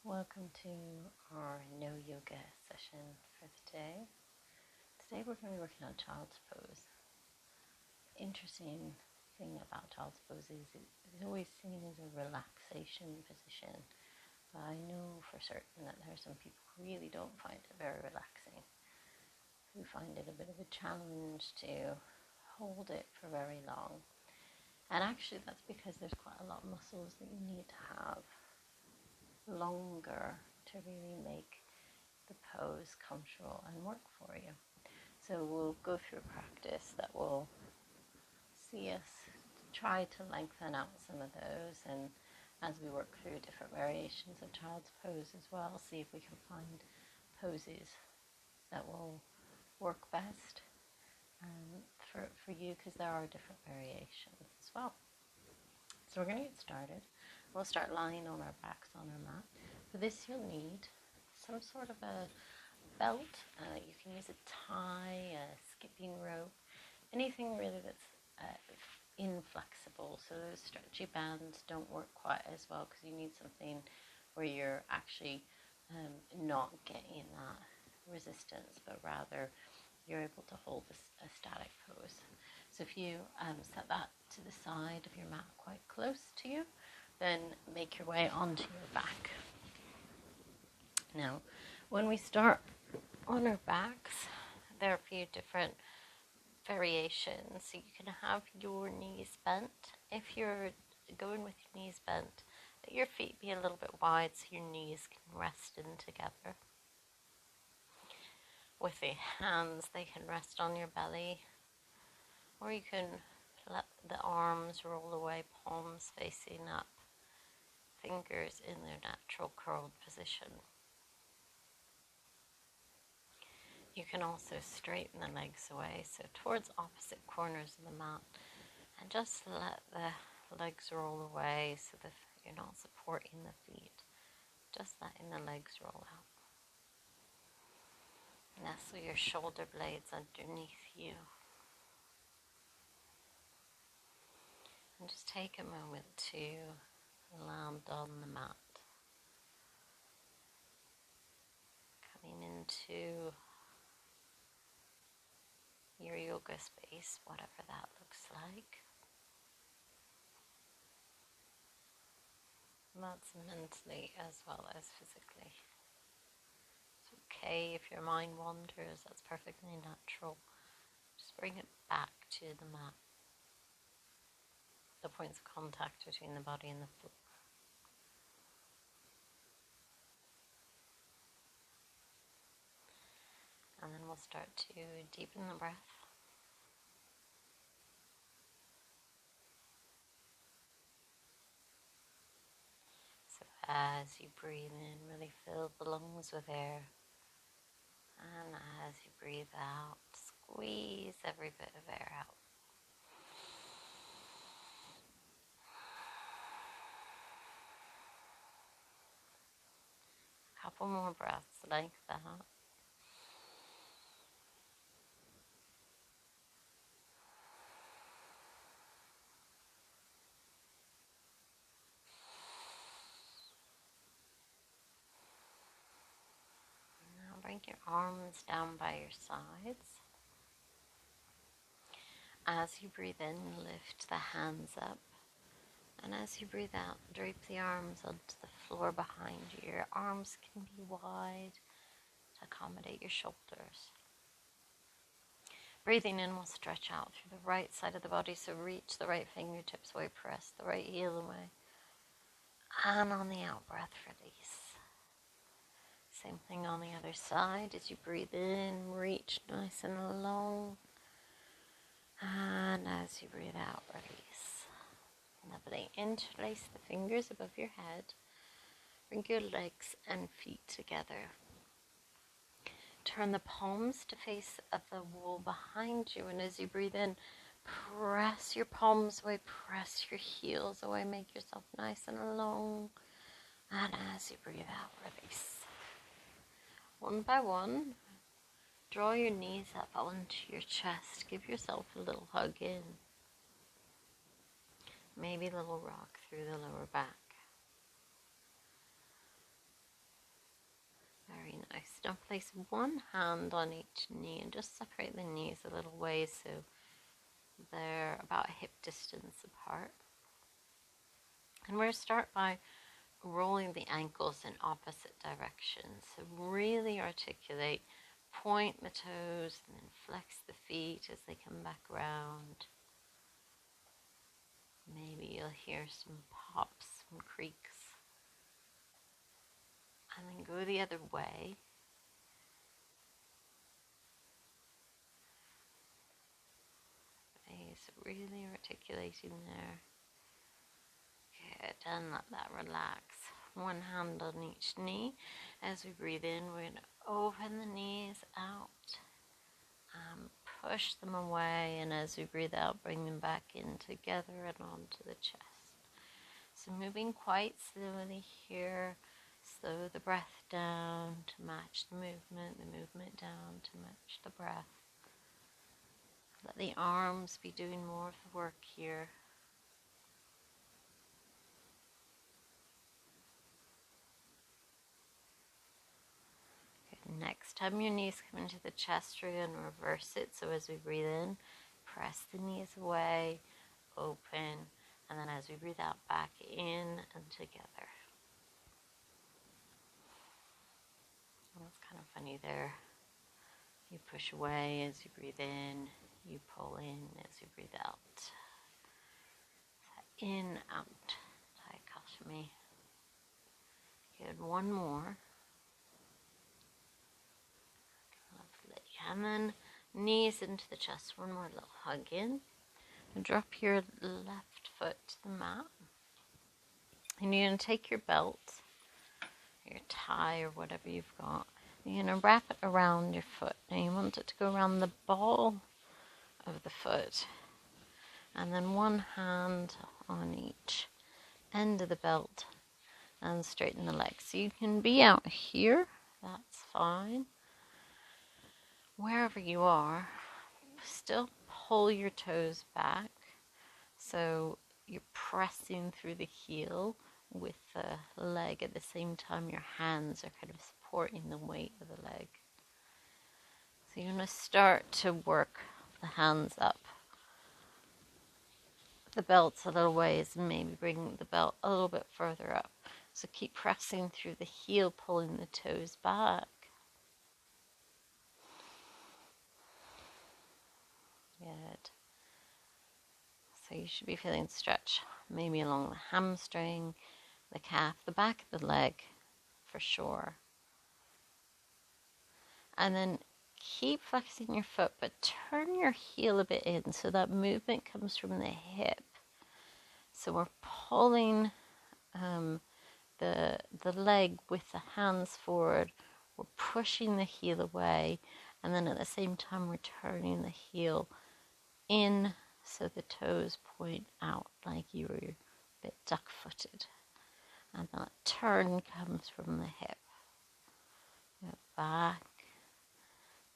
Welcome to our no yoga session for the day. Today we're going to be working on child's pose. Interesting thing about child's pose is it's always seen as a relaxation position, but I know for certain that there are some people who really don't find it very relaxing, who find it a bit of a challenge to hold it for very long. And actually that's because there's quite a lot of muscles that you need to have longer to really make the pose comfortable and work for you. So we'll go through a practice that will see us try to lengthen out some of those, and as we work through different variations of child's pose as well, see if we can find poses that will work best for you, because there are different variations as well. So we're going to get started. We'll start lying on our backs on our mat. For this you'll need some sort of a belt. You can use a tie, a skipping rope, anything really that's inflexible. So those stretchy bands don't work quite as well, because you need something where you're actually not getting that resistance, but rather you're able to hold a static pose. So if you set that to the side of your mat quite close to you, then make your way onto your back. Now, when we start on our backs, there are a few different variations. So you can have your knees bent. If you're going with your knees bent, let your feet be a little bit wide so your knees can rest in together. With the hands, they can rest on your belly, or you can let the arms roll away, palms facing up, fingers in their natural curled position. You can also straighten the legs away, so towards opposite corners of the mat, and just let the legs roll away so that you're not supporting the feet, just letting the legs roll out. Nestle your shoulder blades underneath you. And just take a moment to land on the mat. Coming into your yoga space, whatever that looks like. And that's mentally as well as physically. It's okay if your mind wanders, that's perfectly natural. Just bring it back to the mat. The points of contact between the body and the floor. And then we'll start to deepen the breath. So as you breathe in, really fill the lungs with air. And as you breathe out, squeeze every bit of air out. A couple more breaths like that. Now bring your arms down by your sides. As you breathe in, lift the hands up. And as you breathe out, drape the arms onto the floor behind you. Your arms can be wide to accommodate your shoulders. Breathing in will stretch out through the right side of the body, so reach the right fingertips away, press the right heel away. And on the out breath, release. Same thing on the other side. As you breathe in, reach nice and long. And as you breathe out, release. Lovely. Interlace the fingers above your head. Bring your legs and feet together. Turn the palms to face of the wall behind you. And as you breathe in, press your palms away. Press your heels away. Make yourself nice and long. And as you breathe out, release. One by one, draw your knees up onto your chest. Give yourself a little hug in. Maybe a little rock through the lower back. Now place one hand on each knee and just separate the knees a little way so they're about hip distance apart. And we're going to start by rolling the ankles in opposite directions. So really articulate, point the toes, and then flex the feet as they come back around. Maybe you'll hear some pops, some creaks. And then go the other way. Okay, so really articulating there. Good, and let that relax. One hand on each knee. As we breathe in, we're going to open the knees out. Push them away, and as we breathe out, bring them back in together and onto the chest. So moving quite slowly here. Slow the breath down to match the movement down to match the breath. Let the arms be doing more of the work here. Good. Next time your knees come into the chest, we're going to reverse it. So as we breathe in, press the knees away, open, and then as we breathe out, back in and together. That's kind of funny there. You push away as you breathe in, you pull in as you breathe out. In, out, dichotomy. Good, one more. Lovely. And then knees into the chest, one more little hug in. And drop your left foot to the mat. And you're going to take your belt, your tie or whatever you've got. You're going to wrap it around your foot. Now you want it to go around the ball of the foot. And then one hand on each end of the belt and straighten the legs. So you can be out here, that's fine. Wherever you are, still pull your toes back. So you're pressing through the heel with the leg at the same time your hands are kind of supporting the weight of the leg. So you're going to start to work the hands up. The belt's a little ways and maybe bring the belt a little bit further up. So keep pressing through the heel, pulling the toes back. Good. So you should be feeling stretch maybe along the hamstring, the calf, the back of the leg for sure. And then keep flexing your foot, but turn your heel a bit in so that movement comes from the hip. So we're pulling the leg with the hands forward. We're pushing the heel away, and then at the same time we're turning the heel in so the toes point out like you were a bit duck-footed. And that turn comes from the hip. Go back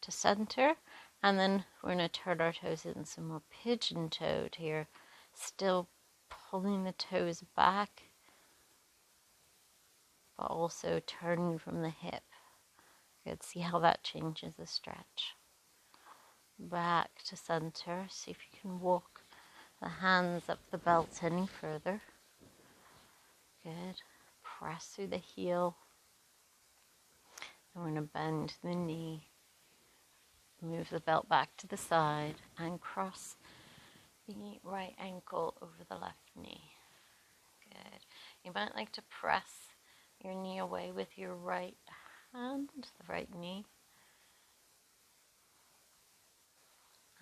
to center, and then we're going to turn our toes in, so more pigeon-toed here, still pulling the toes back, but also turning from the hip. Good, see how that changes the stretch. Back to center, see if you can walk the hands up the belt any further. Good, press through the heel. And we're going to bend the knee. Move the belt back to the side and cross the right ankle over the left knee. Good. You might like to press your knee away with your right hand, the right knee.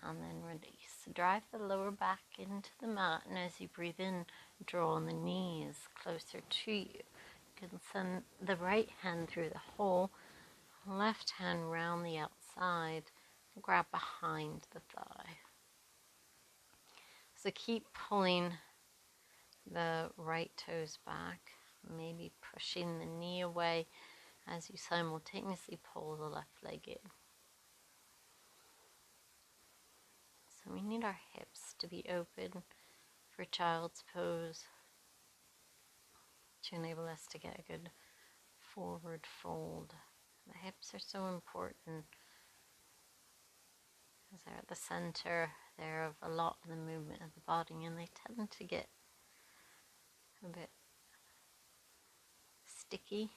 And then release. Drive the lower back into the mat, and as you breathe in, draw the knees closer to you. You can send the right hand through the hole, left hand round the outside, grab behind the thigh. So keep pulling the right toes back, maybe pushing the knee away as you simultaneously pull the left leg in. So we need our hips to be open for child's pose to enable us to get a good forward fold The hips are so important because they're at the center there of a lot of the movement of the body, and they tend to get a bit sticky,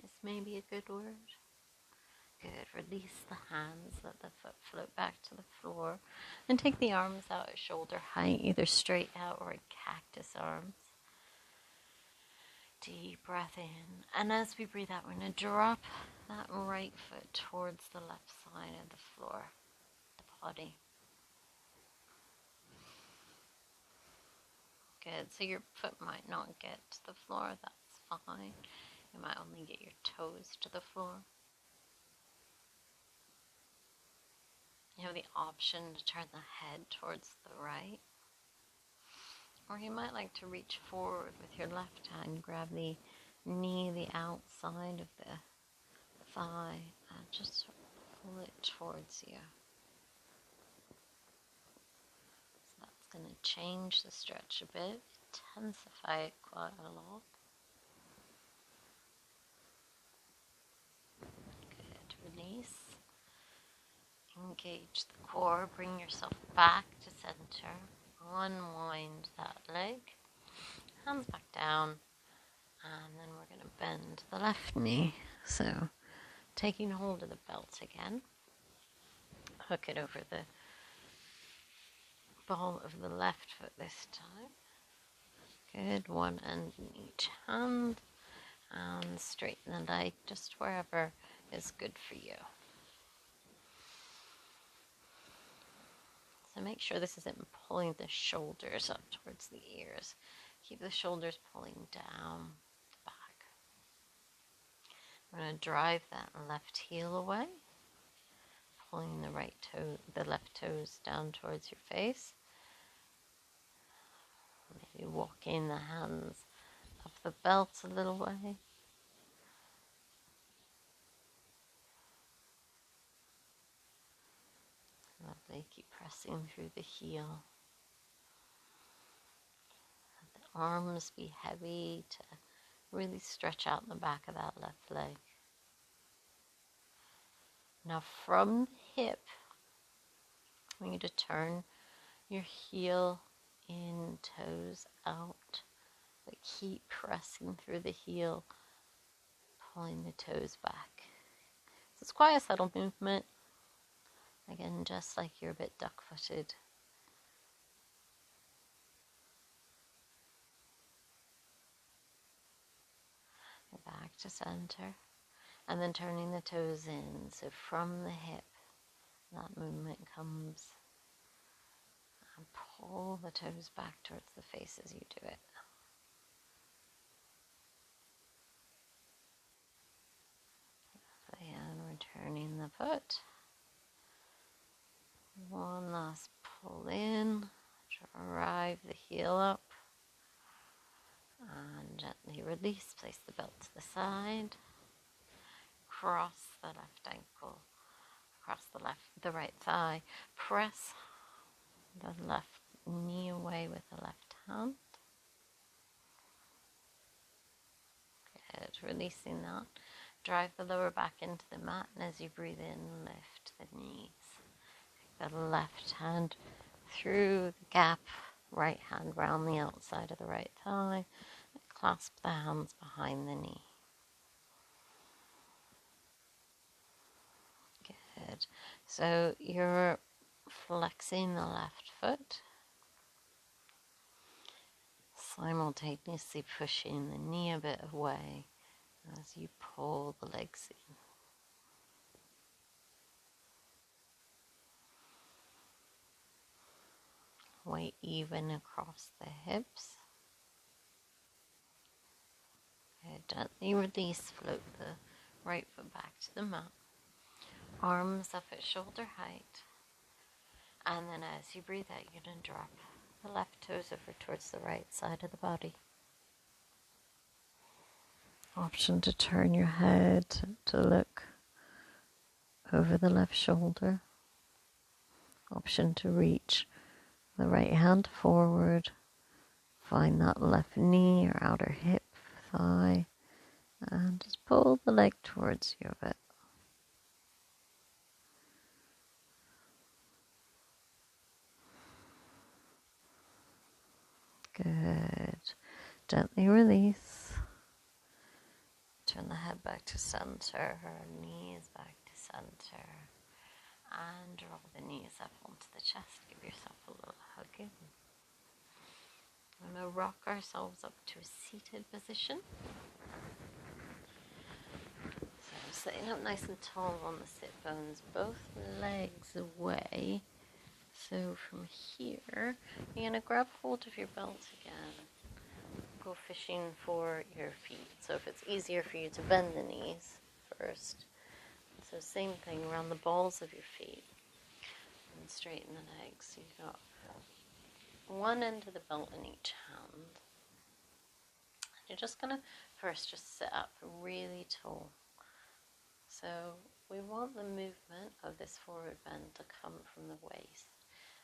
is maybe a good word. Good. Release the hands, let the foot float back to the floor, and take the arms out at shoulder height, either straight out or in cactus arms. Deep breath in, and as we breathe out, we're going to drop that right foot towards the left side of the floor, the body. Good. So your foot might not get to the floor, that's fine. You might only get your toes to the floor. You have the option to turn the head towards the right. Or you might like to reach forward with your left hand, grab the knee, the outside of the thigh, and just pull it towards you. So that's going to change the stretch a bit, intensify it quite a lot. Good. Release. Engage the core, bring yourself back to center. Unwind that leg, hands back down, and then we're going to bend the left knee. So taking hold of the belt again, hook it over the ball of the left foot this time. Good. One end in each hand, and straighten the leg just wherever is good for you. So make sure this isn't pulling the shoulders up towards the ears. Keep the shoulders pulling down the back. We're going to drive that left heel away, pulling the right toe, the left toes down towards your face. Maybe walking the hands up the belt a little way. Lovely. Keep pressing through the heel. Let the arms be heavy to really stretch out the back of that left leg. Now from the hip, I want you to turn your heel in, toes out, but keep pressing through the heel, pulling the toes back. So it's quite a subtle movement. Again, just like you're a bit duck-footed. Back to center. And then turning the toes in. So from the hip, that movement comes. And pull the toes back towards the face as you do it. And returning the foot. One last pull in. Drive the heel up. And gently release. Place the belt to the side. Cross the left ankle. Across the right thigh. Press the left knee away with the left hand. Good. Releasing that. Drive the lower back into the mat, and as you breathe in, lift the knees. Take the left hand through the gap, right hand round the outside of the right thigh, and clasp the hands behind the knee. Good. So you're flexing the left foot, simultaneously pushing the knee a bit away as you pull the legs in. Weight even across the hips. Gently release, float the right foot back to the mat. Arms up at shoulder height. And then as you breathe out, you're going to drop the left toes over towards the right side of the body. Option to turn your head to look over the left shoulder. Option to reach the right hand forward. Find that left knee or outer hip, thigh, and just pull the leg towards you a bit. Gently release. Turn the head back to center, knees back to center. And roll the knees up onto the chest. Give yourself a little hug in. We're going to rock ourselves up to a seated position. So sitting up nice and tall on the sit bones, both legs away. So from here, you're going to grab hold of your belt again. Go fishing for your feet. So if it's easier for you to bend the knees first. So same thing around the balls of your feet. And straighten the legs. So you've got one end of the belt in each hand. You're just going to first just sit up really tall. So we want the movement of this forward bend to come from the waist.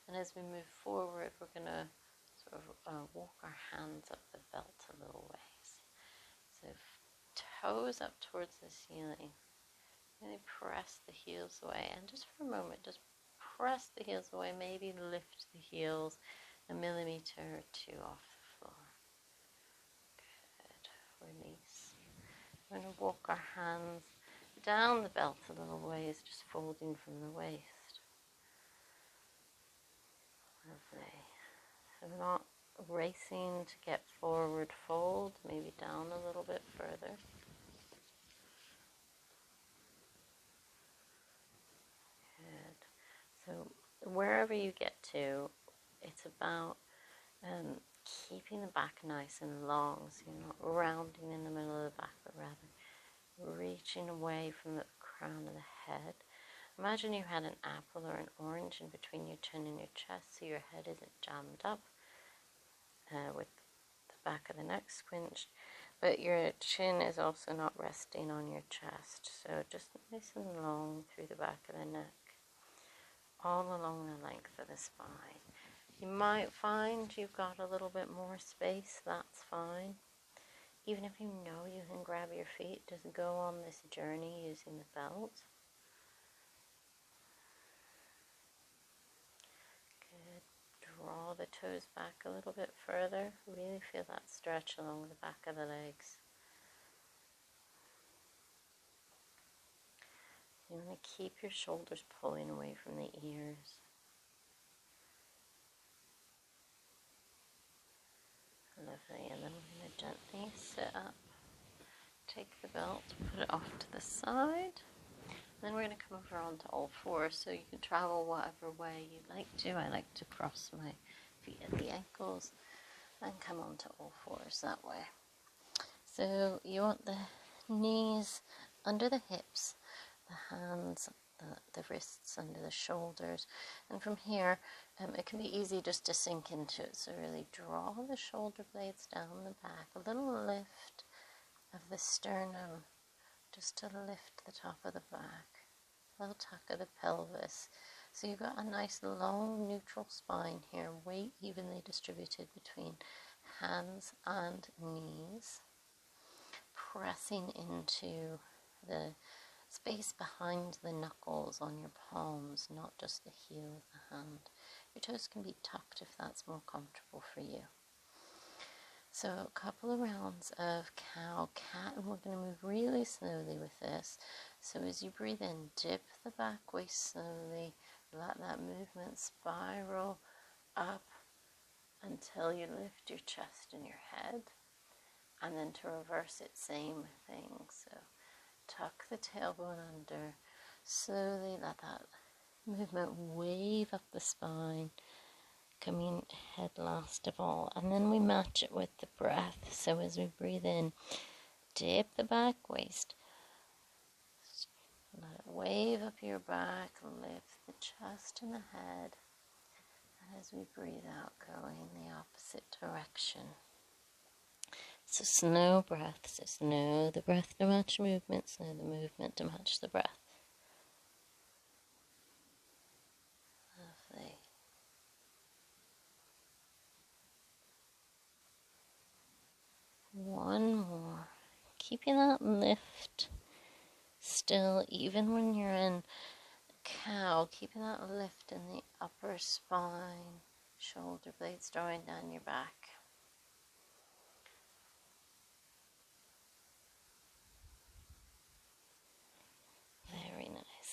And as we move forward, we're going to sort of walk our hands up the belt a little ways. So toes up towards the ceiling. Really press the heels away. And just for a moment, just press the heels away. Maybe lift the heels a millimeter or two off the floor. Good. Release. We're going to walk our hands down the belt a little ways, just folding from the waist. Lovely. So we're not racing to get forward fold, maybe down a little bit further. Good. So wherever you get to, it's about keeping the back nice and long, so you're not rounding in the middle of the back, but rather reaching away from the crown of the head. Imagine you had an apple or an orange in between your chin and your chest, so your head isn't jammed up with the back of the neck squinched, but your chin is also not resting on your chest. So just nice and long through the back of the neck, all along the length of the spine. You might find you've got a little bit more space, that's fine. Even if you know you can grab your feet, just go on this journey using the belt. Draw the toes back a little bit further. Really feel that stretch along the back of the legs. You want to keep your shoulders pulling away from the ears. Lovely. And then we're going to gently sit up. Take the belt, put it off to the side. Then we're going to come over onto all fours, so you can travel whatever way you like to. I like to cross my feet at the ankles and come onto all fours that way. So you want the knees under the hips, the hands, the wrists under the shoulders. And from here, it can be easy just to sink into it. So really draw the shoulder blades down the back, a little lift of the sternum, just to lift the top of the back, a little tuck of the pelvis. So you've got a nice long neutral spine here, weight evenly distributed between hands and knees, pressing into the space behind the knuckles on your palms, not just the heel of the hand. Your toes can be tucked if that's more comfortable for you. So a couple of rounds of cow, cat, and we're going to move really slowly with this. So as you breathe in, dip the back waist slowly, let that movement spiral up until you lift your chest and your head. And then to reverse it, same thing. So tuck the tailbone under, slowly let that movement wave up the spine, coming head last of all, and then we match it with the breath. So as we breathe in, dip the back waist, let it wave up your back, lift the chest and the head, and as we breathe out, going the opposite direction. So slow breaths, so slow the breath to match movement, slow the movement to match the breath. Lovely. One more. Keeping that lift still, even when you're in cow, keeping that lift in the upper spine, shoulder blades drawing down your back.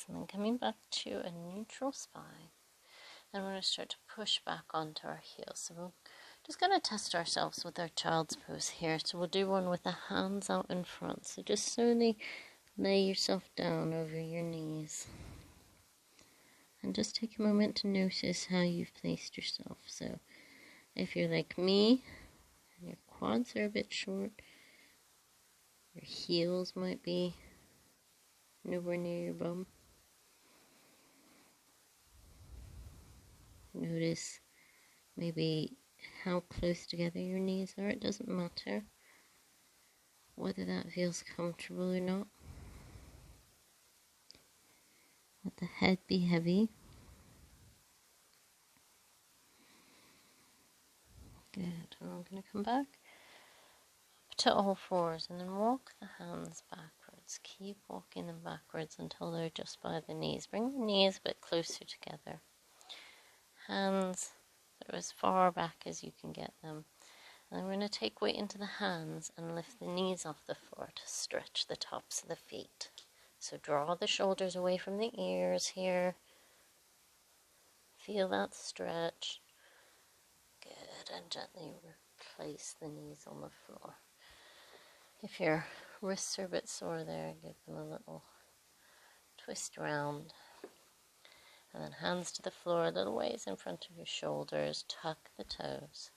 knees, and then coming back to a neutral spine. And we're going to start to push back onto our heels. So we're just going to test ourselves with our child's pose here. So we'll do one with the hands out in front. So just slowly lay yourself down over your knees. And just take a moment to notice how you've placed yourself. So if you're like me, and your quads are a bit short, your heels might be nowhere near your bum. Notice maybe how close together your knees are. It doesn't matter whether that feels comfortable or not. Let the head be heavy. Good. And I'm going to come back up to all fours and then walk the hands backwards. Keep walking them backwards until they're just by the knees. Bring the knees a bit closer together. Hands are as far back as you can get them. And then we're going to take weight into the hands and lift the knees off the floor to stretch the tops of the feet. So draw the shoulders away from the ears here. Feel that stretch. Good. And gently replace the knees on the floor. If your wrists are a bit sore there, give them a little twist around. And then hands to the floor, a little ways in front of your shoulders. Tuck the toes.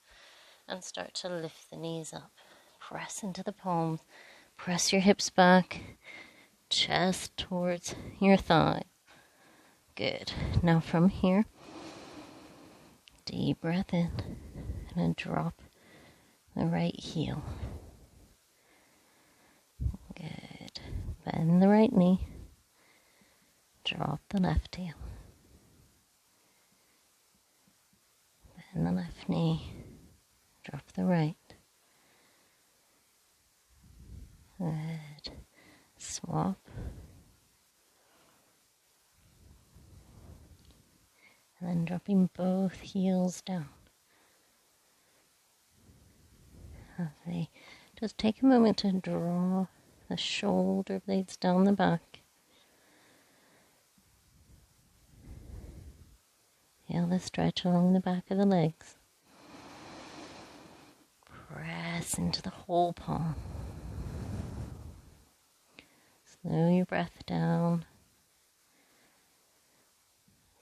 And start to lift the knees up. Press into the palms. Press your hips back. Chest towards your thigh. Good. Now from here, deep breath in. And then drop the right heel. Good. Bend the right knee. Drop the left heel. Bend the left knee. Drop the right. Good. Swap. And then dropping both heels down. Lovely. Just take a moment to draw the shoulder blades down the back. Feel the stretch along the back of the legs. Press into the whole palm. Slow your breath down.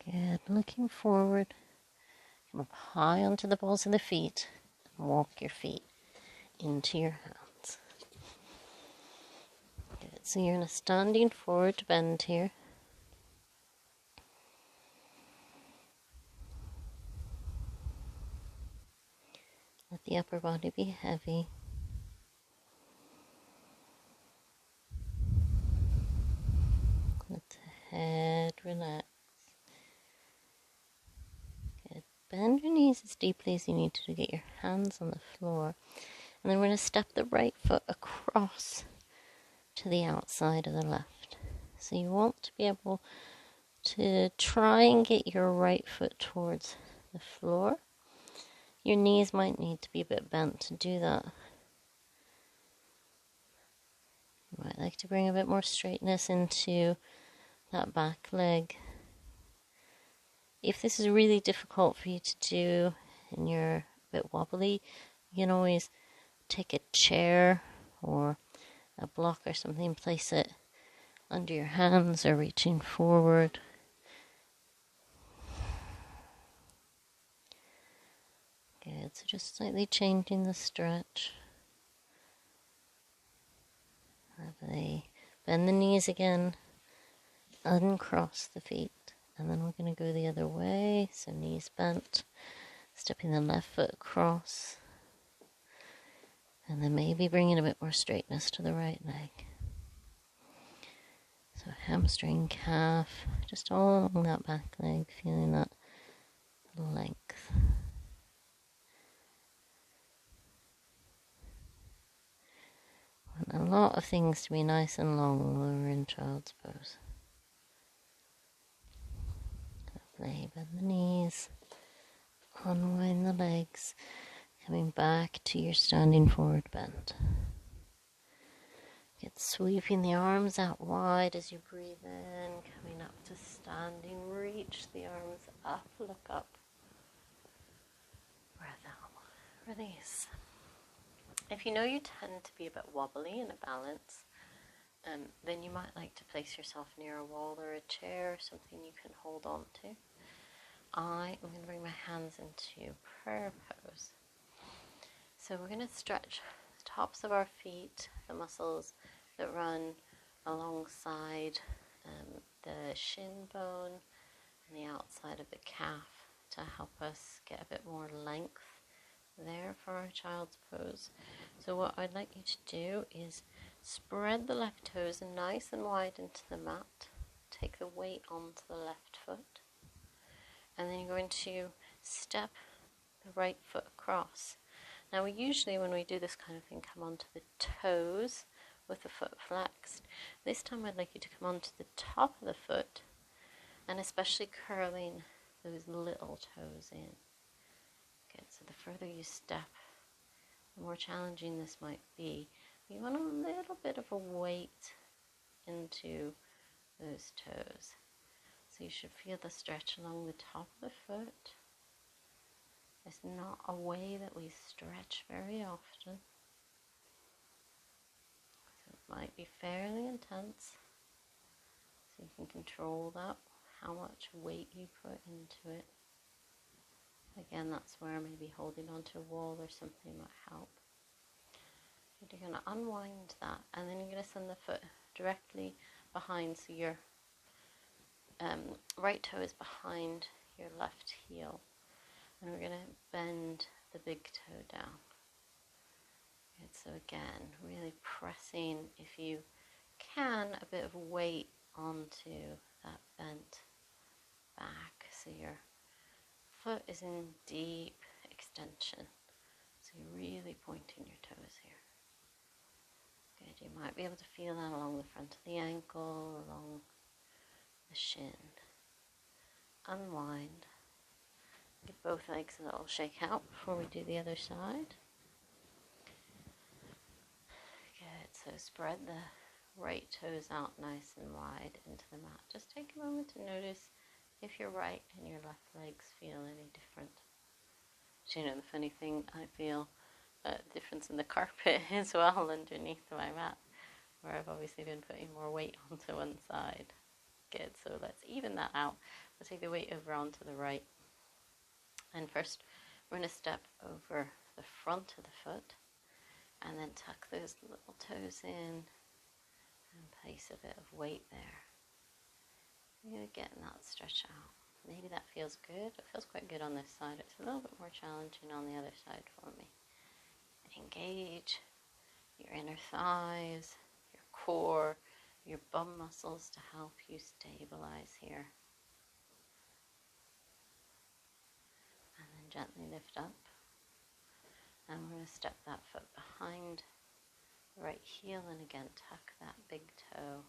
Good. Looking forward. Come up high onto the balls of the feet. And walk your feet into your hands. Good. So you're in a standing forward bend here. Let the upper body be heavy. Let the head relax. Good. Bend your knees as deeply as you need to get your hands on the floor. And then we're going to step the right foot across to the outside of the left. So you want to be able to try and get your right foot towards the floor. Your knees might need to be a bit bent to do that. You might like to bring a bit more straightness into that back leg. If this is really difficult for you to do and you're a bit wobbly, you can always take a chair or a block or something, place it under your hands or reaching forward. Good, so just slightly changing the stretch. Lovely. Bend the knees again, uncross the feet, and then we're going to go the other way, so knees bent, stepping the left foot across, and then maybe bringing a bit more straightness to the right leg. So hamstring, calf, just all along that back leg, feeling that length. Want a lot of things to be nice and long when we're in child's pose. Lovely. Bend the knees, unwind the legs, coming back to your standing forward bend. Get sweeping the arms out wide as you breathe in, coming up to standing. Reach the arms up, look up. Breath out. Release. If you know you tend to be a bit wobbly in a balance, then you might like to place yourself near a wall or a chair, something you can hold on to. I am going to bring my hands into prayer pose. So we're going to stretch the tops of our feet, the muscles that run alongside the shin bone and the outside of the calf to help us get a bit more length there for our child's pose. So what I'd like you to do is spread the left toes nice and wide into the mat. Take the weight onto the left foot. And then you're going to step the right foot across. Now we usually, when we do this kind of thing, come onto the toes with the foot flexed. This time I'd like you to come onto the top of the foot and especially curling those little toes in. Okay, so the further you step, the more challenging this might be. You want a little bit of a weight into those toes. So you should feel the stretch along the top of the foot. It's not a way that we stretch very often. So it might be fairly intense. So you can control that, how much weight you put into it. Again, that's where maybe holding onto a wall or something might help. You're going to unwind that, and then you're going to send the foot directly behind, so your right toe is behind your left heel. And we're going to bend the big toe down. Good, so again, really pressing, if you can, a bit of weight onto that bent back. So your foot is in deep extension. So you're really pointing your toes here. Good, you might be able to feel that along the front of the ankle, along the shin. Unwind. Give both legs a little shake out before we do the other side. Good, so spread the right toes out nice and wide into the mat. Just take a moment to notice if your right and your left legs feel any different. So, you know, the funny thing, I feel a difference in the carpet as well underneath my mat, where I've obviously been putting more weight onto one side. Good, so let's even that out. We'll take the weight over onto the right. And first, we're going to step over the front of the foot and then tuck those little toes in and place a bit of weight there. Really getting that stretch out. Maybe that feels good. It feels quite good on this side. It's a little bit more challenging on the other side for me. Engage your inner thighs, your core, your bum muscles to help you stabilize here. And then gently lift up. And we're going to step that foot behind the right heel and again tuck that big toe.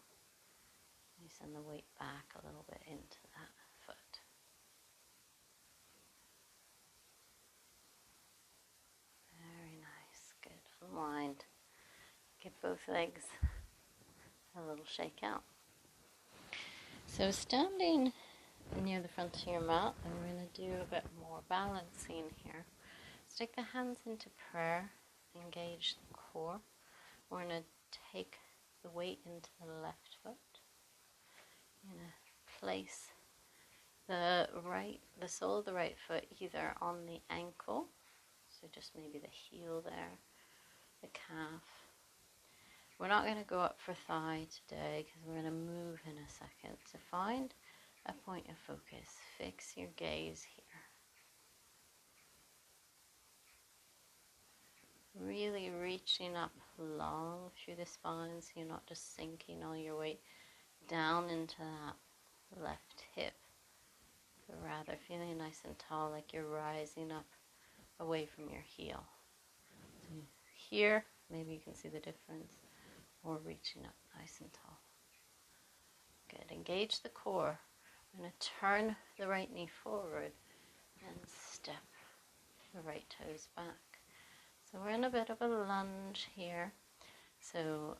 You send the weight back a little bit into that foot. Very nice, good. Unwind. Give both legs a little shake out. So standing near the front of your mat, and we're going to do a bit more balancing here. Stick the hands into prayer, engage the core. We're going to take the weight into the left foot. You're going to place the sole of the right foot either on the ankle, so just maybe the heel there, the calf. We're not going to go up for thigh today because we're going to move in a second. So find a point of focus. Fix your gaze here. Really reaching up long through the spine so you're not just sinking all your weight down into that left hip, but rather feeling nice and tall, like you're rising up away from your heel. So here, maybe you can see the difference, or reaching up nice and tall. Good. Engage the core. I'm going to turn the right knee forward and step the right toes back. So we're in a bit of a lunge here. So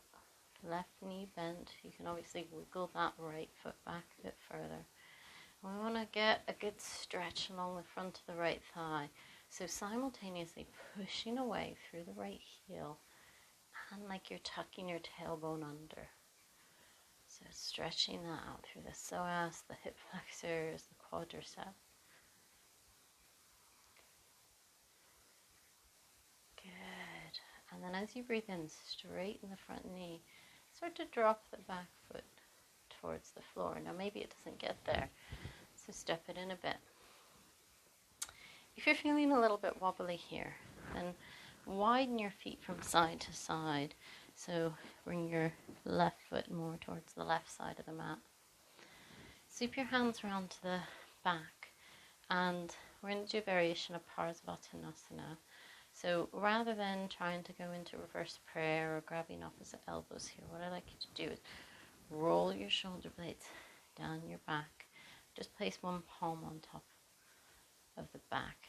left knee bent. You can obviously wiggle that right foot back a bit further. We want to get a good stretch along the front of the right thigh. So simultaneously pushing away through the right heel and like you're tucking your tailbone under. So stretching that out through the psoas, the hip flexors, the quadriceps. Good. And then as you breathe in, straighten the front knee. Start to drop the back foot towards the floor. Now maybe it doesn't get there, so step it in a bit. If you're feeling a little bit wobbly here, then widen your feet from side to side. So bring your left foot more towards the left side of the mat. Sweep your hands around to the back, and we're going to do a variation of Parsvattanasana. So rather than trying to go into reverse prayer or grabbing opposite elbows here, what I'd like you to do is roll your shoulder blades down your back. Just place one palm on top of the back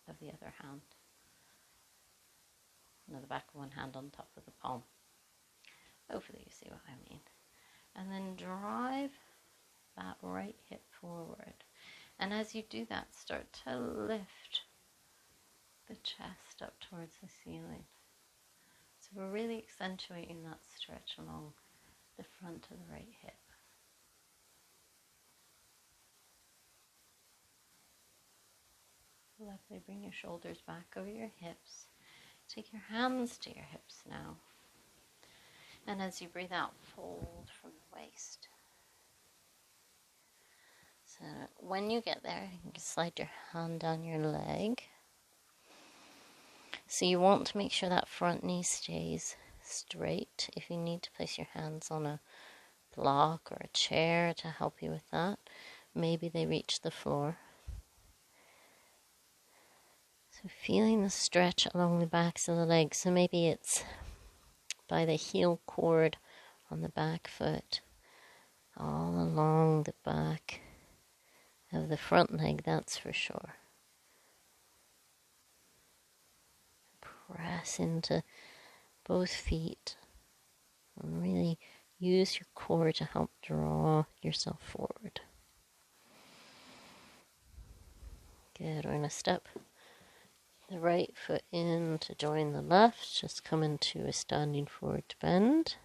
of the other hand. No, the back of one hand on top of the palm. Hopefully you see what I mean. And then drive that right hip forward. And as you do that, start to lift the chest up towards the ceiling. So we're really accentuating that stretch along the front of the right hip. Lovely. Bring your shoulders back over your hips. Take your hands to your hips now. And as you breathe out, fold from the waist. So when you get there, you can slide your hand down your leg. So you want to make sure that front knee stays straight. If you need to place your hands on a block or a chair to help you with that, maybe they reach the floor. So feeling the stretch along the backs of the legs. So maybe it's by the heel cord on the back foot, all along the back of the front leg, that's for sure. Press into both feet and really use your core to help draw yourself forward. Good. We're going to step the right foot in to join the left. Just come into a standing forward bend.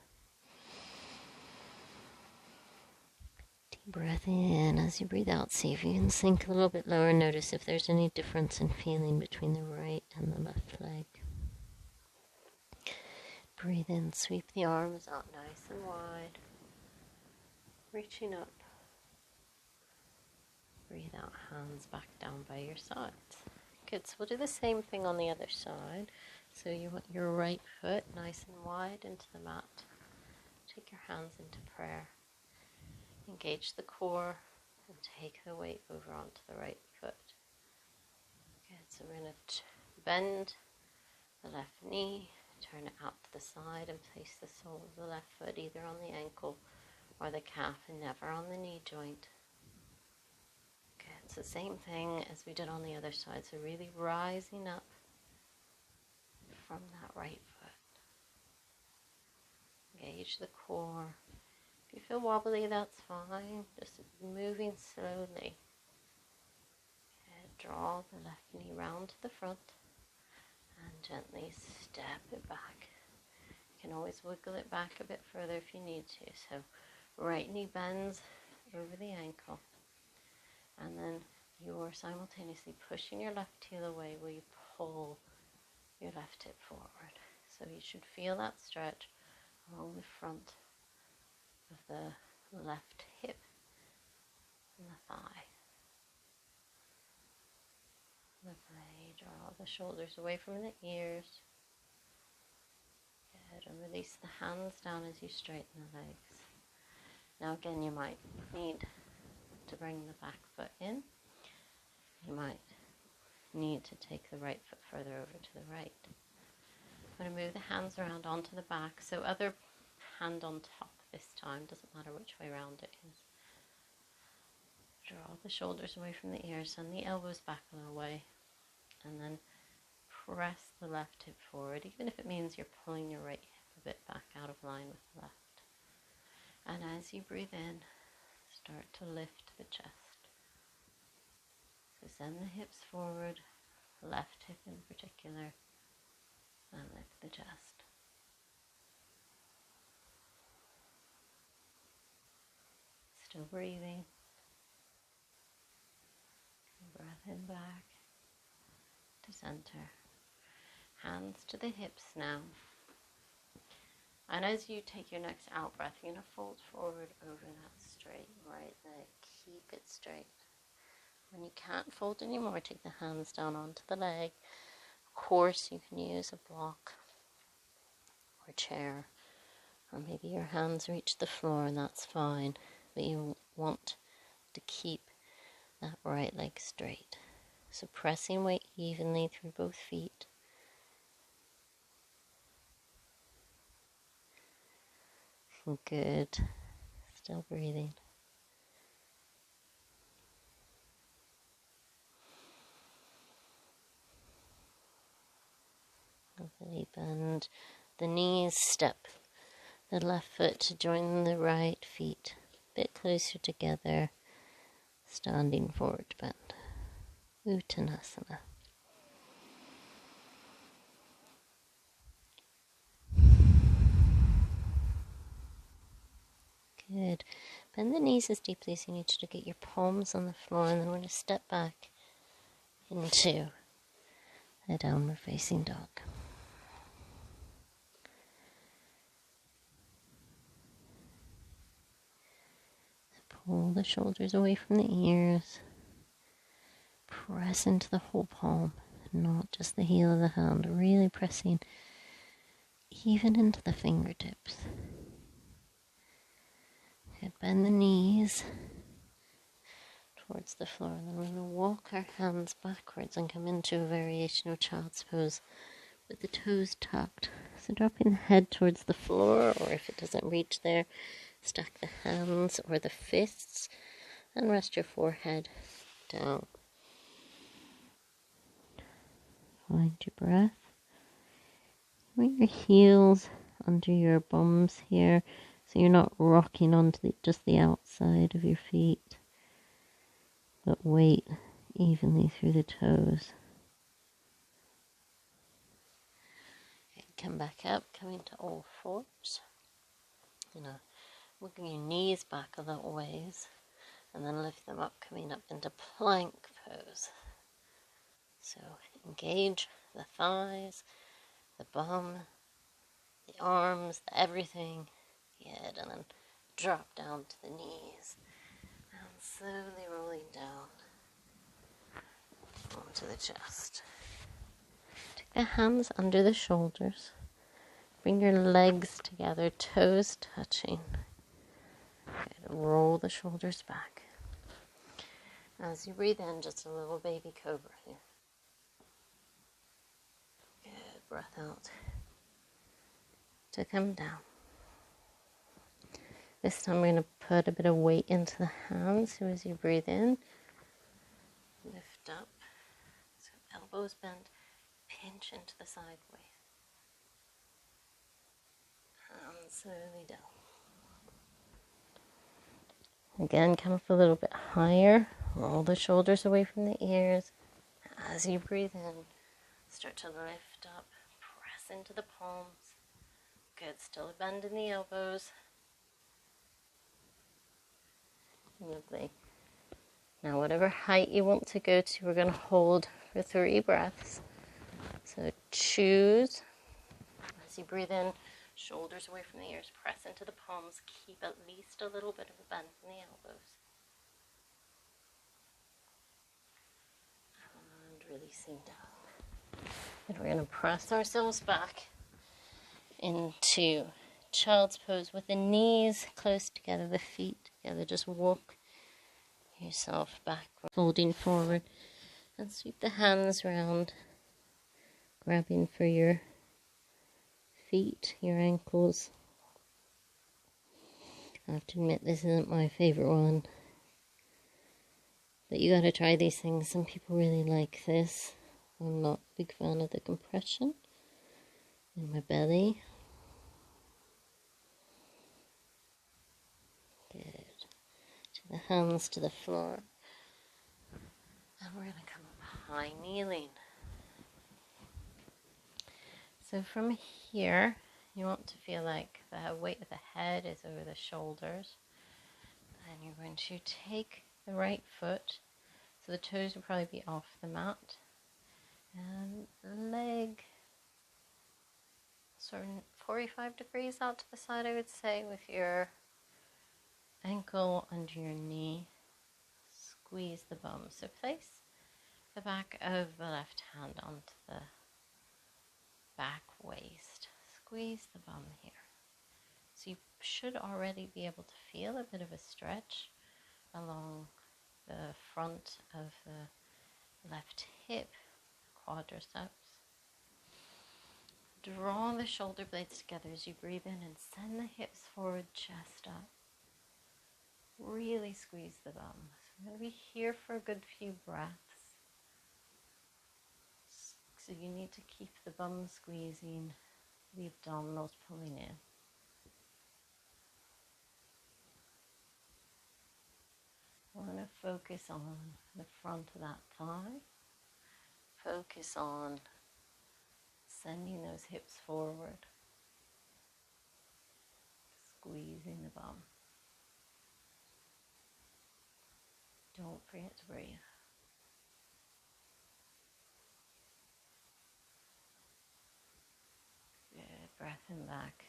Deep breath in. As you breathe out, see if you can sink a little bit lower. Notice if there's any difference in feeling between the right and the left leg. Breathe in, sweep the arms out nice and wide, reaching up. Breathe out, hands back down by your sides. Good, so we'll do the same thing on the other side. So you want your right foot nice and wide into the mat. Take your hands into prayer. Engage the core and take the weight over onto the right foot. Good, so we're going to bend the left knee. Turn it out to the side and place the sole of the left foot either on the ankle or the calf and never on the knee joint. Okay, it's the same thing as we did on the other side. So really rising up from that right foot. Engage the core. If you feel wobbly, that's fine. Just moving slowly. Okay, draw the left knee round to the front. And gently step it back. You can always wiggle it back a bit further if you need to. So right knee bends over the ankle. And then you're simultaneously pushing your left heel away while you pull your left hip forward. So you should feel that stretch along the front of the left hip and the thigh. Lovely. Draw the shoulders away from the ears. Good. And release the hands down as you straighten the legs. Now again, you might need to bring the back foot in. You might need to take the right foot further over to the right. I'm going to move the hands around onto the back. So other hand on top this time. Doesn't matter which way around it is. Draw the shoulders away from the ears. Send the elbows back a little way. And then press the left hip forward, even if it means you're pulling your right hip a bit back out of line with the left. And as you breathe in, start to lift the chest. So send the hips forward, left hip in particular, and lift the chest. Still breathing. Breath in back to center. Hands to the hips now. And as you take your next out breath, you're going to fold forward over that straight right leg. Keep it straight. When you can't fold anymore, take the hands down onto the leg. Of course, you can use a block or chair, or maybe your hands reach the floor, and that's fine. But you want to keep that right leg straight. So pressing weight evenly through both feet. Good. Still breathing. Lovely. Bend the knees, step the left foot to join the right feet a bit closer together, standing forward bend. Uttanasana. Good. Bend the knees as deeply as you need to get your palms on the floor, and then we're going to step back into a downward facing dog. Pull the shoulders away from the ears. Press into the whole palm, not just the heel of the hand. Really pressing even into the fingertips. Good. Bend the knees towards the floor, and then we're going to walk our hands backwards and come into a variation of child's pose with the toes tucked. So dropping the head towards the floor, or if it doesn't reach there, stack the hands or the fists and rest your forehead down. Find your breath. Bring your heels under your bums here, so you're not rocking onto just the outside of your feet, but weight evenly through the toes. Okay, come back up, coming to all fours. Moving your knees back a little ways, and then lift them up, coming up into plank pose. So engage the thighs, the bum, the arms, everything, the head, and then drop down to the knees, and slowly rolling down onto the chest. Take the hands under the shoulders, bring your legs together, toes touching. Good. Roll the shoulders back. As you breathe in, just a little baby cobra here. Good. Breath out to come down. This time we're going to put a bit of weight into the hands. So as you breathe in, lift up. So elbows bent, pinch into the side waist. And slowly down. Again, come up a little bit higher. Roll the shoulders away from the ears. As you breathe in, start to lift up. Press into the palms. Good. Still a bend in the elbows. Lovely. Now, whatever height you want to go to, we're going to hold for 3 breaths. So choose. As you breathe in, shoulders away from the ears, press into the palms, keep at least a little bit of a bend in the elbows. And releasing down. And we're going to press ourselves back into child's pose with the knees close together, the feet together. Just walk yourself back, folding forward, and sweep the hands around, grabbing for your feet, your ankles. I have to admit, this isn't my favorite one, but you gotta try these things. Some people really like this. I'm not a big fan of the compression in my belly. The hands to the floor. And we're going to come up high kneeling. So from here, you want to feel like the weight of the head is over the shoulders. And you're going to take the right foot, so the toes will probably be off the mat, and leg sort of 45 degrees out to the side, I would say, with your ankle under your knee. Squeeze the bum. So place the back of the left hand onto the back waist. Squeeze the bum here. So you should already be able to feel a bit of a stretch along the front of the left hip, quadriceps. Draw the shoulder blades together as you breathe in and send the hips forward, chest up. Really squeeze the bum. So I'm going to be here for a good few breaths. So you need to keep the bum squeezing, the abdominals pulling in. I want to focus on the front of that thigh. Focus on sending those hips forward. Squeezing the bum. Don't forget to breathe. Good. Breath in back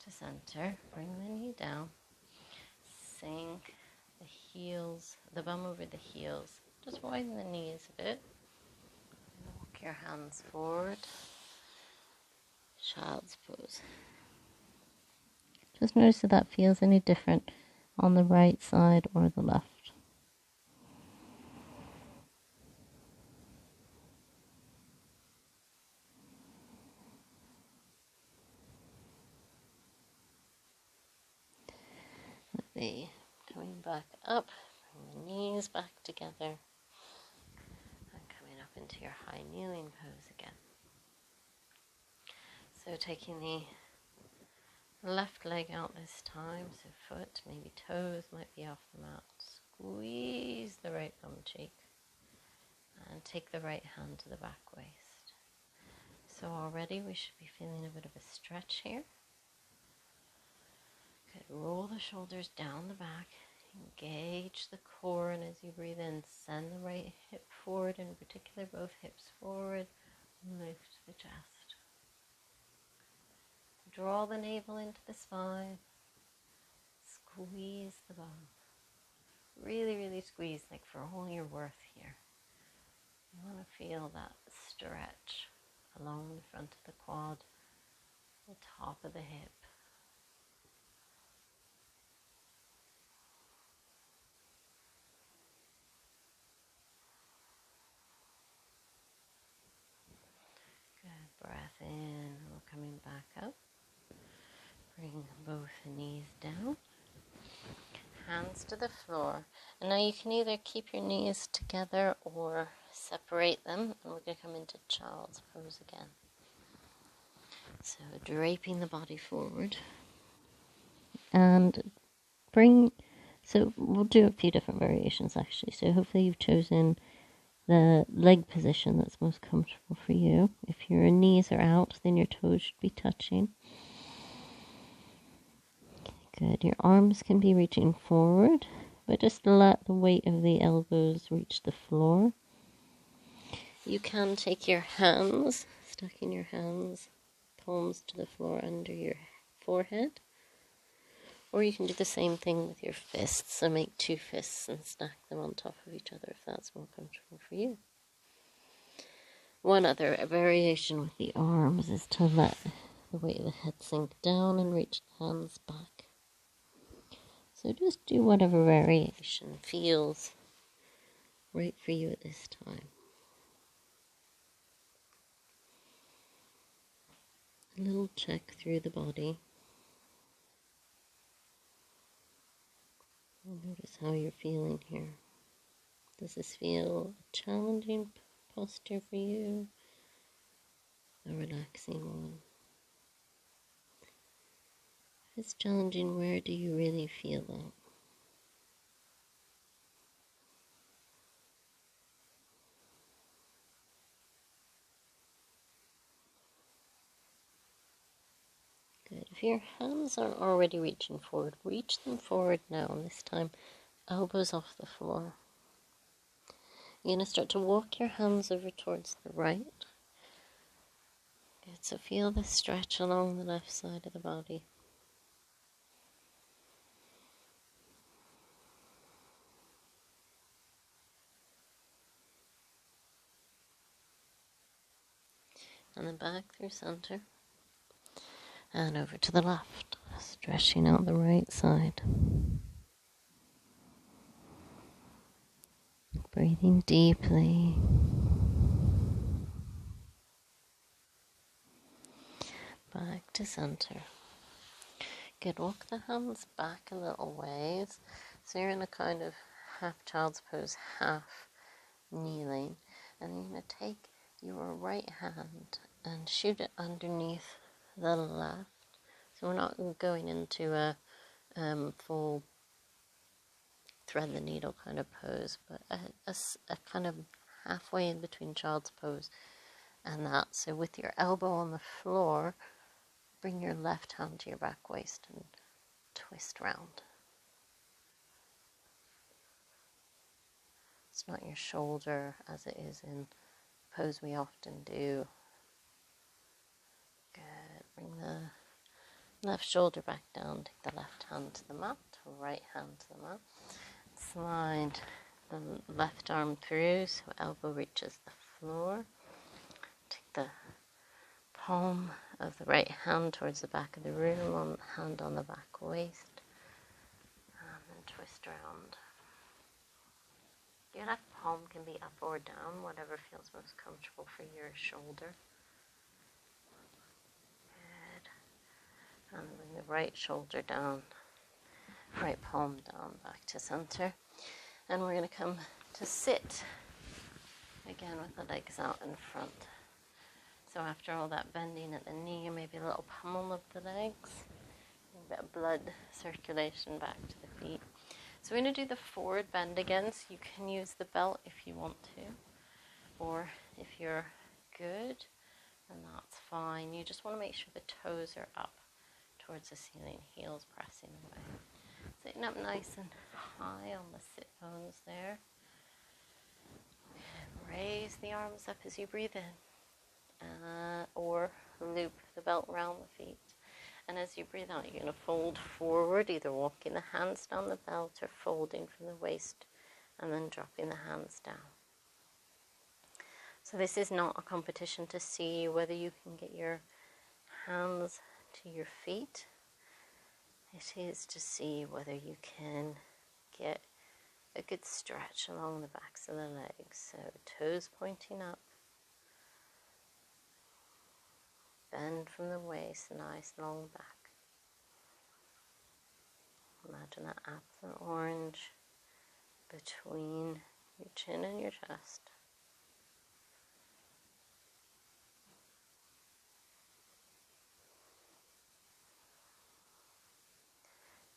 to center. Bring the knee down. Sink the heels, the bum over the heels. Just widen the knees a bit. Walk your hands forward. Child's pose. Just notice if that feels any different on the right side or the left. Coming back up, bring the knees back together, and coming up into your high kneeling pose again. So taking the left leg out this time, so foot, maybe toes might be off the mat. Squeeze the right bum cheek and take the right hand to the back waist. So already we should be feeling a bit of a stretch here. Good. Roll the shoulders down the back, engage the core, and as you breathe in, send the right hip forward, in particular both hips forward, lift the chest. Draw the navel into the spine, squeeze the bum. Really, really squeeze, like for all your worth here. You want to feel that stretch along the front of the quad, the top of the hip. Good. Breath in. We're coming back up. Bring both knees down. Hands to the floor. And now you can either keep your knees together or separate them. And we're going to come into child's pose again. So draping the body forward. And so we'll do a few different variations actually. So hopefully you've chosen the leg position that's most comfortable for you. If your knees are out, then your toes should be touching. Good. Your arms can be reaching forward, but just let the weight of the elbows reach the floor. You can take your hands, stacking your hands, palms to the floor under your forehead. Or you can do the same thing with your fists, so make two fists and stack them on top of each other if that's more comfortable for you. One other variation with the arms is to let the weight of the head sink down and reach the hands back. So just do whatever variation feels right for you at this time. A little check through the body. Notice how you're feeling here. Does this feel a challenging posture for you? A relaxing one? If it's challenging, where do you really feel that? If your hands are already reaching forward, reach them forward now, and this time elbows off the floor. You're going to start to walk your hands over towards the right. Good, so feel the stretch along the left side of the body. And then back through center. And over to the left, stretching out the right side. Breathing deeply. Back to center. Good, walk the hands back a little ways. So you're in a kind of half child's pose, half kneeling. And then you're going to take your right hand and shoot it underneath the left. So we're not going into a full thread the needle kind of pose, but a kind of halfway in between child's pose and that. So with your elbow on the floor, bring your left hand to your back waist and twist round. It's not your shoulder as it is in the pose we often do. Good. Bring the left shoulder back down. Take the left hand to the mat, right hand to the mat. Slide the left arm through so elbow reaches the floor. Take the palm of the right hand towards the back of the room, hand on the back waist, and then twist around. Your left palm can be up or down, whatever feels most comfortable for your shoulder. Good. And bring the right shoulder down, right palm down, back to center. And we're going to come to sit, again with the legs out in front. So after all that bending at the knee, maybe a little pummel of the legs, a bit of blood circulation back to the feet. So we're going to do the forward bend again, so you can use the belt if you want to, or if you're good, then that's fine. You just want to make sure the toes are up towards the ceiling, heels pressing away. Sitting up nice and high on the sit bones there. And raise the arms up as you breathe in, or loop the belt around the feet. And as you breathe out, you're going to fold forward, either walking the hands down the belt or folding from the waist and then dropping the hands down. So this is not a competition to see whether you can get your hands to your feet. It is to see whether you can get a good stretch along the backs of the legs. So toes pointing up. Bend from the waist, nice long back. Imagine that apple and orange between your chin and your chest.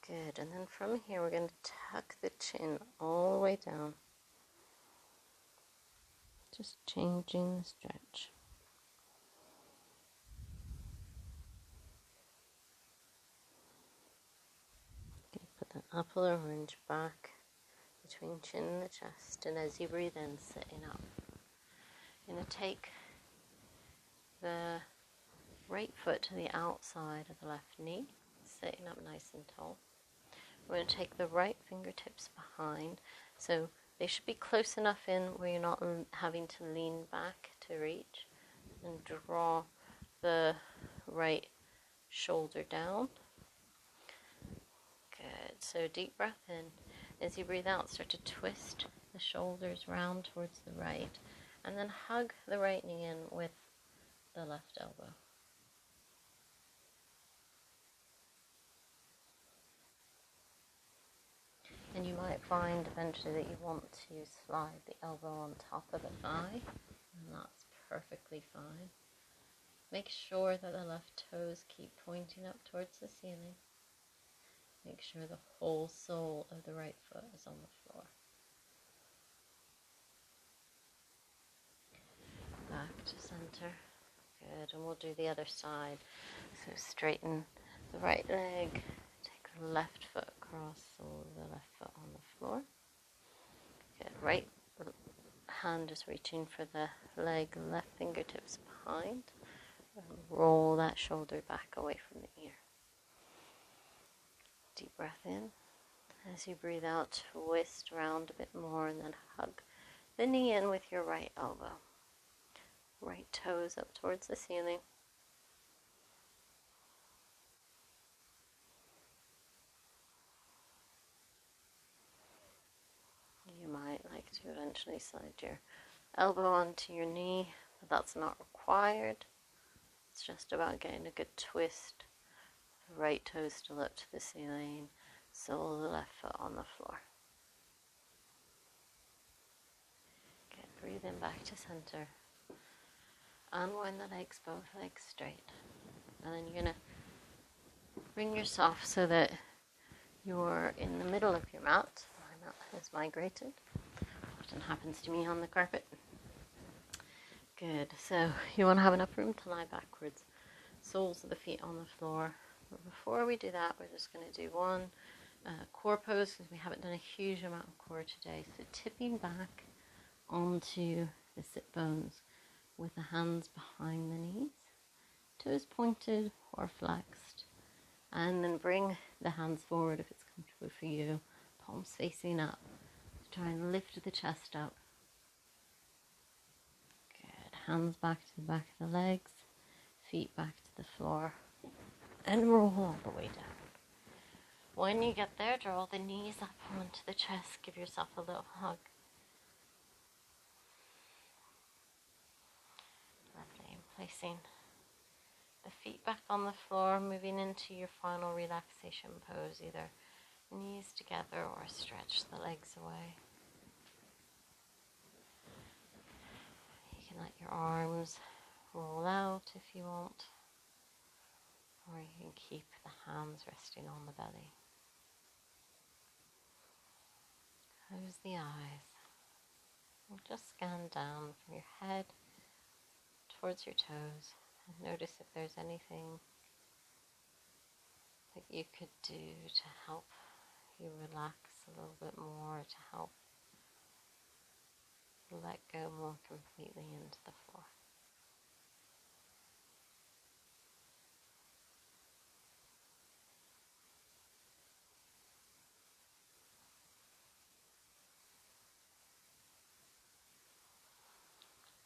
Good, and then from here we're going to tuck the chin all the way down. Just changing the stretch. Okay, put the apple or orange back between chin and the chest, and as you breathe in, sitting up. You're going to take the right foot to the outside of the left knee, sitting up nice and tall. We're going to take the right fingertips behind, so they should be close enough in where you're not having to lean back to reach, and draw the right shoulder down. Good, so deep breath in. As you breathe out, start to twist the shoulders round towards the right, and then hug the right knee in with the left elbow. And you might find eventually that you want to slide the elbow on top of the thigh, and that's perfectly fine. Make sure that the left toes keep pointing up towards the ceiling. Make sure the whole sole of the right foot is on the floor. Back to center. Good, and we'll do the other side. So straighten the right leg, take the left foot across, sole of the left foot on the floor. Good, right hand is reaching for the leg, left fingertips behind. And roll that shoulder back away from the ear. Deep breath in. As you breathe out, twist around a bit more and then hug the knee in with your right elbow. Right toes up towards the ceiling. You might like to eventually slide your elbow onto your knee, but that's not required. It's just about getting a good twist. The right toe still up to the ceiling, sole of the left foot on the floor. Good, breathe in back to center. Unwind the legs, both legs straight. And then you're going to bring yourself so that you're in the middle of your mat. My mat has migrated. Often happens to me on the carpet. Good. So you want to have enough room to lie backwards. Soles of the feet on the floor. But before we do that, we're just going to do one core pose because we haven't done a huge amount of core today. So tipping back onto the sit bones with the hands behind the knees, toes pointed or flexed, and then bring the hands forward if it's comfortable for you, palms facing up. Try and lift the chest up. Good. Hands back to the back of the legs, feet back to the floor, and roll all the way down. When you get there, draw the knees up onto the chest. Give yourself a little hug. Lovely. Placing the feet back on the floor, moving into your final relaxation pose, either knees together or stretch the legs away. You can let your arms roll out if you want, or you can keep the hands resting on the belly. Close the eyes and just scan down from your head towards your toes and notice if there's anything that you could do to help you relax a little bit more, to help let go more completely into the floor.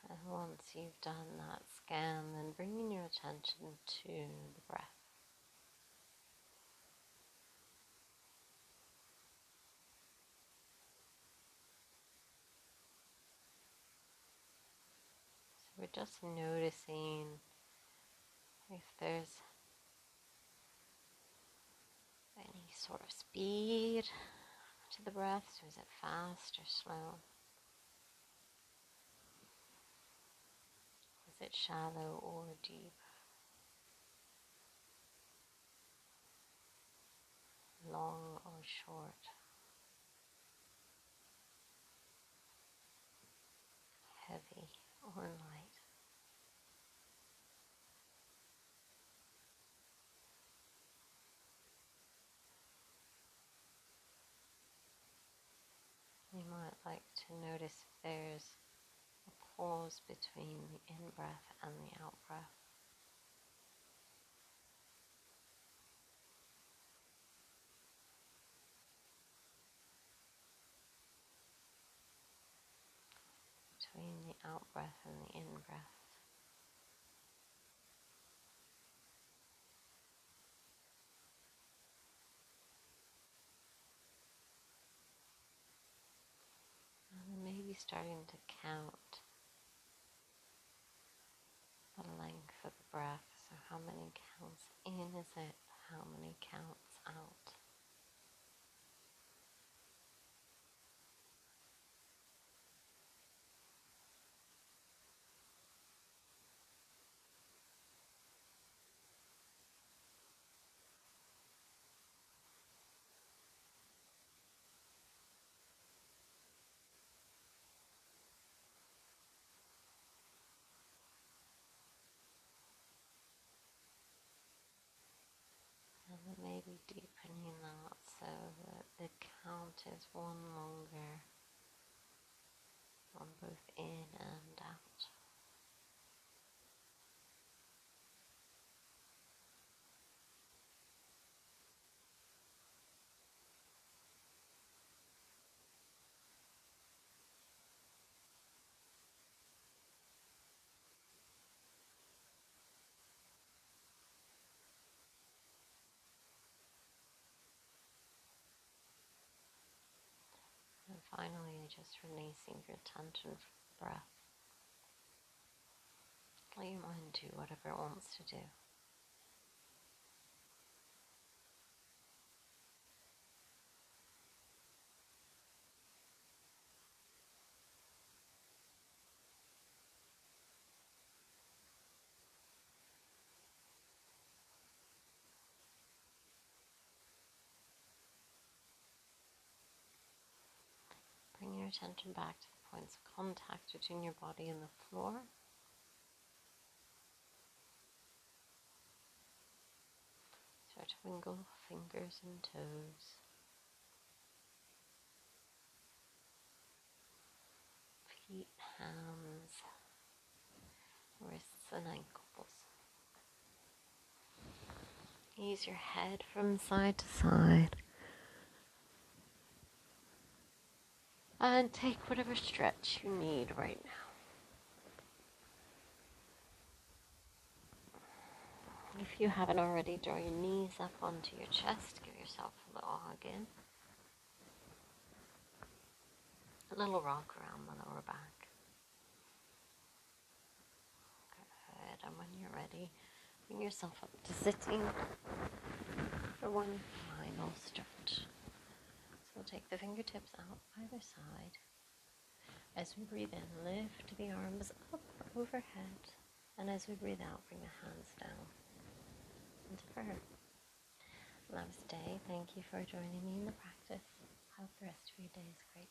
And once you've done that scan, then bringing your attention to the breath. So we're just noticing if there's any sort of speed to the breath. So is it fast or slow? Is it shallow or deep? Long or short? Heavy or light? You might like to notice if there's a pause between the in-breath and the out-breath. Between the out-breath and the in-breath. And maybe starting to count the length of the breath. So how many counts in is it? How many counts out? is one longer on both in and out. And finally, just releasing your tension from the breath. Let your mind do whatever it wants to do. Bring your attention back to the points of contact between your body and the floor. Start to wiggle fingers and toes. Feet, hands, wrists and ankles. Ease your head from side to side. And take whatever stretch you need right now. If you haven't already, draw your knees up onto your chest. Give yourself a little hug in. A little rock around the lower back. Good. And when you're ready, bring yourself up to sitting for one final stretch. So we'll take the fingertips out either side. As we breathe in, lift the arms up overhead. And as we breathe out, bring the hands down into prayer. Namaste. Thank you for joining me in the practice. Hope the rest of your day is great.